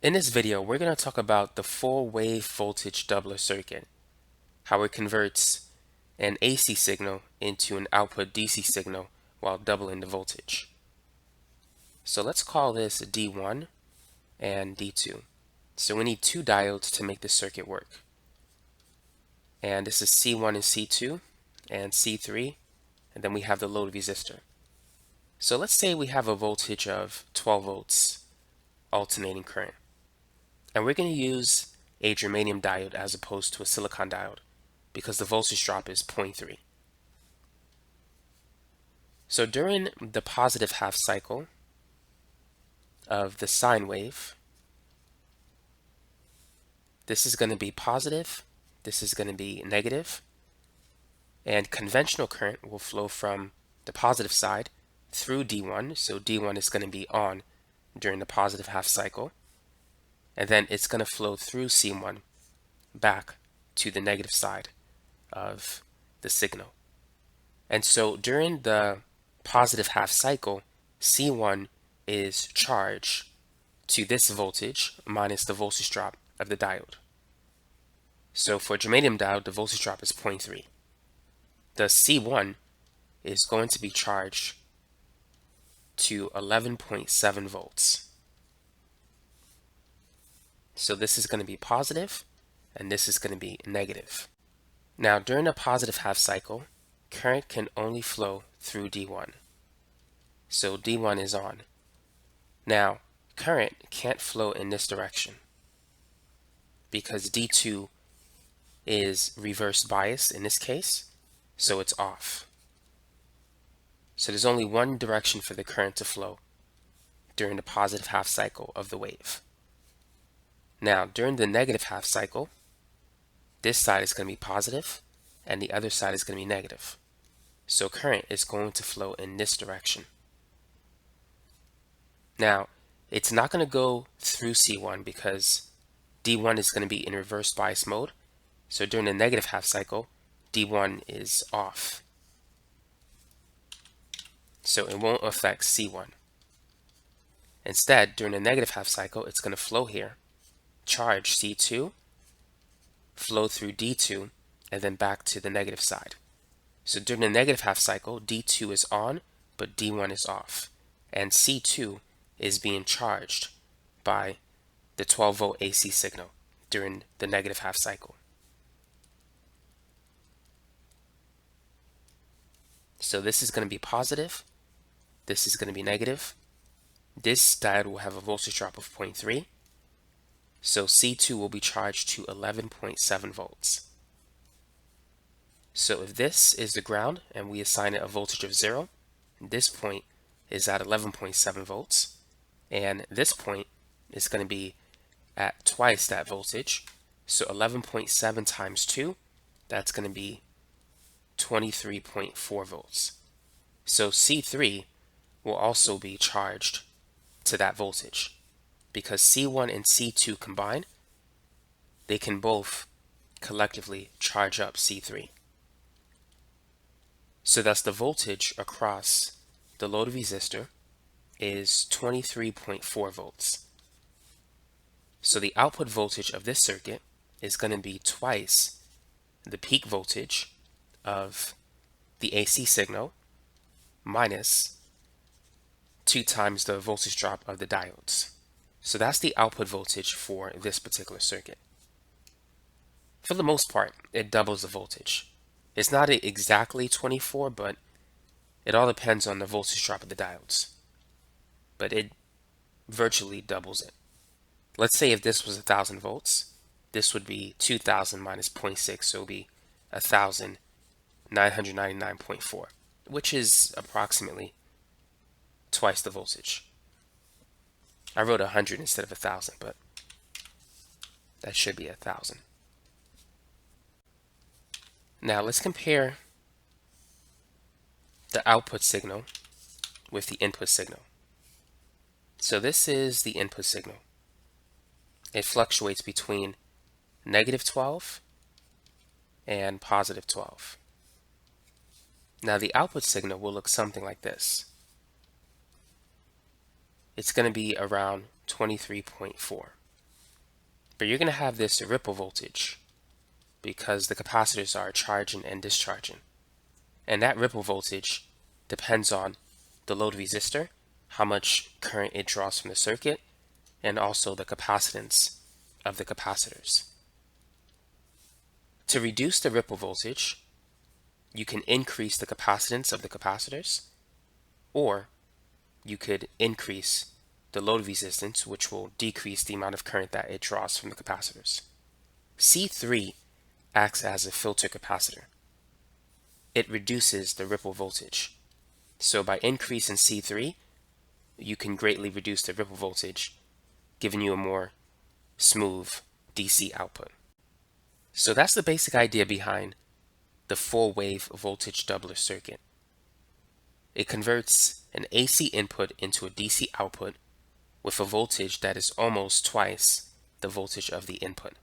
In this video, we're going to talk about the full wave voltage doubler circuit, how it converts an AC signal into an output DC signal while doubling the voltage. So let's call this D1 and D2. So we need two diodes to make this circuit work. And this is C1 and C2 and C3, and then we have the load resistor. So let's say we have a voltage of 12 volts alternating current. And we're going to use a germanium diode as opposed to a silicon diode because the voltage drop is 0.3. So during the positive half cycle of the sine wave, this is going to be positive, this is going to be negative, and conventional current will flow from the positive side through D1. So D1 is going to be on during the positive half cycle, and then it's going to flow through C1 back to the negative side of the signal. And so during the positive half cycle, C1 is charged to this voltage minus the voltage drop of the diode. So for germanium diode, the voltage drop is 0.3. The C1 is going to be charged to 11.7 volts. So this is going to be positive, and this is going to be negative. Now, during a positive half cycle, current can only flow through D1. So D1 is on. Now, current can't flow in this direction because D2 is reverse bias in this case, so it's off. So there's only one direction for the current to flow during the positive half cycle of the wave. Now, during the negative half cycle, this side is going to be positive and the other side is going to be negative. So current is going to flow in this direction. Now, it's not going to go through C1 because D1 is going to be in reverse bias mode. So during the negative half cycle, D1 is off. So it won't affect C1. Instead, during the negative half cycle, it's going to flow here, charge C2, flow through D2, and then back to the negative side. So during the negative half cycle, D2 is on, but D1 is off. And C2 is being charged by the 12 volt AC signal during the negative half cycle. So this is going to be positive, this is going to be negative. This diode will have a voltage drop of 0.3. So C2 will be charged to 11.7 volts. So if this is the ground and we assign it a voltage of 0, this point is at 11.7 volts, and this point is going to be at twice that voltage. So 11.7 times 2, that's going to be 23.4 volts. So C3 will also be charged to that voltage because C1 and C2 combined, they can both collectively charge up C3. So thus the voltage across the load resistor is 23.4 volts. So the output voltage of this circuit is going to be twice the peak voltage of the AC signal minus 2 times the voltage drop of the diodes. So that's the output voltage for this particular circuit. For the most part, it doubles the voltage. It's not exactly 24, but it all depends on the voltage drop of the diodes. But it virtually doubles it. Let's say if this was 1,000 volts, this would be 2,000 minus 0.6, so it would be 1,999.4, which is approximately twice the voltage. I wrote 100 instead of 1,000, but that should be 1,000. Now let's compare the output signal with the input signal. So this is the input signal. It fluctuates between negative 12 and positive 12. Now the output signal will look something like this. It's going to be around 23.4. But you're going to have this ripple voltage because the capacitors are charging and discharging. And that ripple voltage depends on the load resistor, how much current it draws from the circuit, and also the capacitance of the capacitors. To reduce the ripple voltage, you can increase the capacitance of the capacitors, or you could increase the load resistance, which will decrease the amount of current that it draws from the capacitors. C3 acts as a filter capacitor. It reduces the ripple voltage. So by increasing C3, you can greatly reduce the ripple voltage, giving you a more smooth DC output. So that's the basic idea behind the full-wave voltage doubler circuit. It converts an AC input into a DC output with a voltage that is almost twice the voltage of the input.